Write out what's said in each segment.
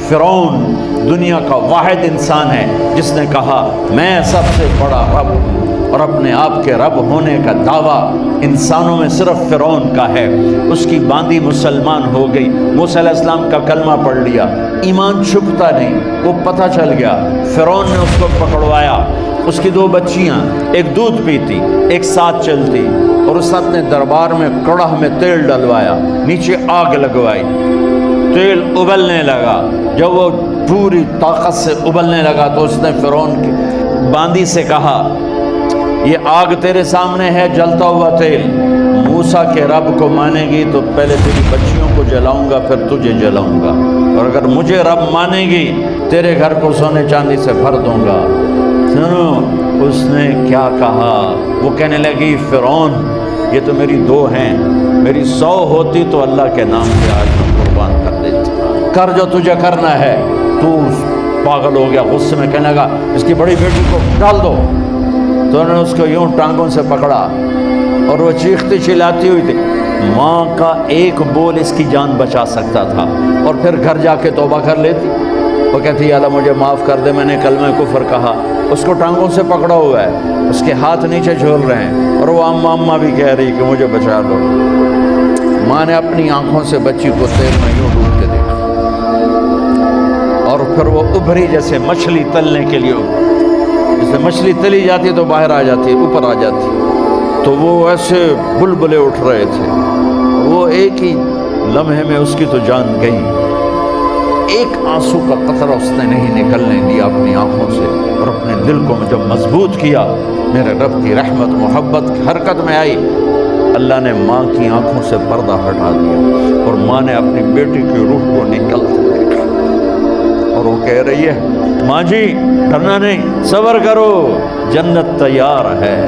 فرعون دنیا کا واحد انسان ہے جس نے کہا میں سب سے بڑا رب ہوں، اور اپنے آپ کے رب ہونے کا دعویٰ انسانوں میں صرف فرعون کا ہے۔ اس کی باندی مسلمان ہو گئی، موسیٰ علیہ السلام کا کلمہ پڑھ لیا، ایمان چھپتا نہیں، وہ پتہ چل گیا۔ فرعون نے اس کو پکڑوایا، اس کی 2 بچیاں، ایک دودھ پیتی ایک ساتھ چلتی، اور اس اپنے دربار میں کڑاہ میں تیل ڈلوایا، نیچے آگ لگوائی، تیل ابلنے لگا۔ جب وہ پوری طاقت سے ابلنے لگا تو اس نے فرعون کی باندی سے کہا یہ آگ تیرے سامنے ہے، جلتا ہوا تیل، موسیٰ کے رب کو مانے گی تو پہلے تیری بچیوں کو جلاؤں گا پھر تجھے جلاؤں گا، اور اگر مجھے رب مانے گی تیرے گھر کو سونے چاندی سے بھر دوں گا۔ سنو اس نے کیا کہا، وہ کہنے لگی فرعون یہ تو میری 2 ہیں، میری 100 ہوتی تو اللہ کے نام پہ آج میں قربان کر دیتی، کر جو تجھے کرنا ہے۔ تو پاگل ہو گیا، غصے میں کہنے لگا اس کی بڑی بیٹی کو ڈال دو۔ تو انہوں نے اس کو یوں ٹانگوں سے پکڑا اور وہ چیختی چلاتی ہوئی تھی۔ ماں کا ایک بول اس کی جان بچا سکتا تھا، اور پھر گھر جا کے توبہ کر لیتی۔ وہ کہتی یا اللہ مجھے معاف کر دے، میں نے کلمہ کفر کہا۔ اس کو ٹانگوں سے پکڑا ہوا ہے، اس کے ہاتھ نیچے جھول رہے ہیں، اور وہ اماں بھی کہہ رہی کہ مجھے بچا دو۔ ماں نے اپنی آنکھوں سے بچی کو تیل میں یوں ڈوب کے دیکھا، اور پھر وہ ابھری جیسے مچھلی تلنے کے لیے، جیسے مچھلی تلی جاتی تو باہر آ جاتی، اوپر آ جاتی، تو وہ ایسے بلبلے اٹھ رہے تھے۔ وہ ایک ہی لمحے میں اس کی تو جان گئی، ایک آنسو کا قطرہ اس نے نہیں نکلنے دیا اپنی آنکھوں سے، اور اپنے دل کو جب مضبوط کیا، میرے رب کی رحمت محبت حرکت میں آئی۔ اللہ نے ماں کی آنکھوں سے پردہ ہٹا دیا، اور ماں نے اپنی بیٹی کی روح کو نکلتے دیکھا، اور وہ کہہ رہی ہے ماں جی ڈرنا نہیں، صبر کرو، جنت تیار ہے،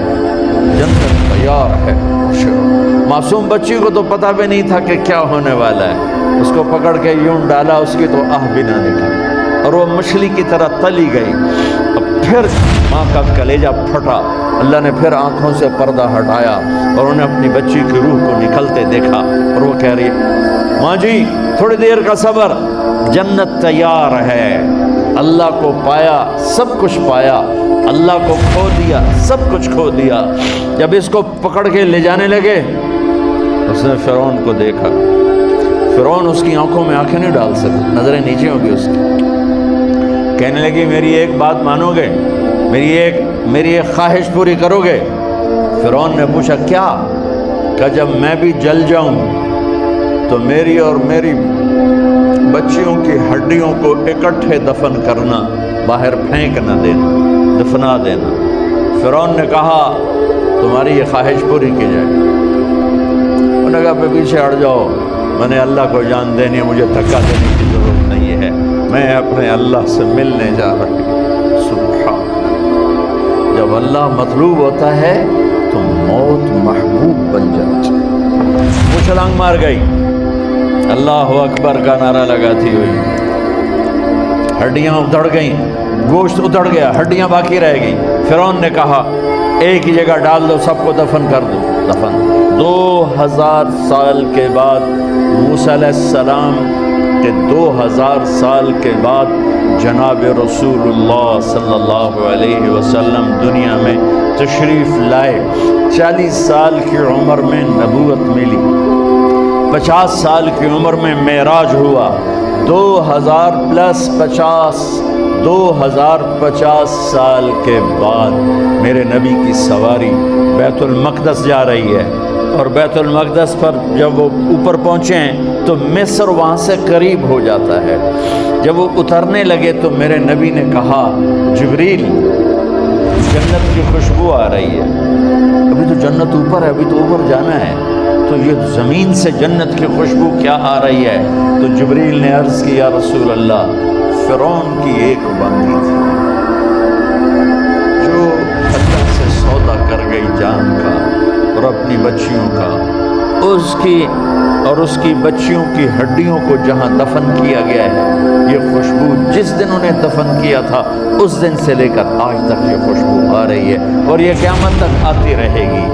جنت تیار ہے۔ معصوم بچی کو تو پتہ بھی نہیں تھا کہ کیا ہونے والا ہے، اس کو پکڑ کے یوں ڈالا، اس کی تو آہ بھی نہ نکلی، اور وہ مچھلی کی طرح تلی گئی۔ اب پھر ماں کا کلیجہ پھٹا، اللہ نے پھر آنکھوں سے پردہ ہٹایا، اور انہیں اپنی بچی کی روح کو نکلتے دیکھا، اور وہ کہہ رہی ہے ماں جی تھوڑی دیر کا صبر، جنت تیار ہے۔ اللہ کو پایا سب کچھ پایا، اللہ کو کھو دیا سب کچھ کھو دیا۔ جب اس کو پکڑ کے لے جانے لگے، اس نے فرعون کو دیکھا، فرعون اس کی آنکھوں میں آنکھیں نہیں ڈال سکتا، نظریں نیچے ہوں گی اس کی۔ کہنے لگی میری ایک بات مانو گے، میری ایک خواہش پوری کرو گے؟ فرعون نے پوچھا کیا؟ کہ جب میں بھی جل جاؤں تو میری اور میری بچیوں کی ہڈیوں کو اکٹھے دفن کرنا، باہر پھینک نہ دینا، دفنا دینا۔ فرعون نے کہا تمہاری یہ خواہش پوری کی جائے۔ انہوں نے کہا پہ پیچھے ہٹ جاؤ، میں نے اللہ کو جان دینی ہے، مجھے دھکا دینے کی ضرورت نہیں ہے، میں اپنے اللہ سے ملنے جا رہی ہوں۔ سبحان اللہ، جب اللہ مطلوب ہوتا ہے تو موت محبوب بن جاتی۔ وہ چھلانگ مار گئی، اللہ اکبر کا نعرہ لگاتی ہوئی، ہڈیاں ادھڑ گئیں، گوشت ادھڑ گیا، ہڈیاں باقی رہ گئیں۔ فرعون نے کہا ایک ہی جگہ ڈال دو، سب کو دفن کر دو۔ دفن 2000 سال کے بعد، موسیٰ علیہ السلام کے 2000 سال کے بعد جناب رسول اللہ صلی اللہ علیہ وسلم دنیا میں تشریف لائے۔ 40 سال کی عمر میں نبوت ملی، 50 سال کی عمر میں معراج ہوا، 2050 سال کے بعد میرے نبی کی سواری بیت المقدس جا رہی ہے، اور بیت المقدس پر جب وہ اوپر پہنچے ہیں تو مصر وہاں سے قریب ہو جاتا ہے۔ جب وہ اترنے لگے تو میرے نبی نے کہا جبریل جنت کی خوشبو آ رہی ہے، ابھی تو جنت اوپر ہے، ابھی تو اوپر جانا ہے، تو یہ زمین سے جنت کی خوشبو کیا آ رہی ہے؟ تو جبریل نے عرض کی یا رسول اللہ فرعون کی ایک باندی تھی جو اللہ سے سودا کر گئی جان کا اور اپنی بچیوں کا، اس کی بچیوں کی ہڈیوں کو جہاں دفن کیا گیا ہے، یہ خوشبو جس دن انہیں دفن کیا تھا اس دن سے لے کر آج تک یہ خوشبو آ رہی ہے، اور یہ قیامت تک آتی رہے گی۔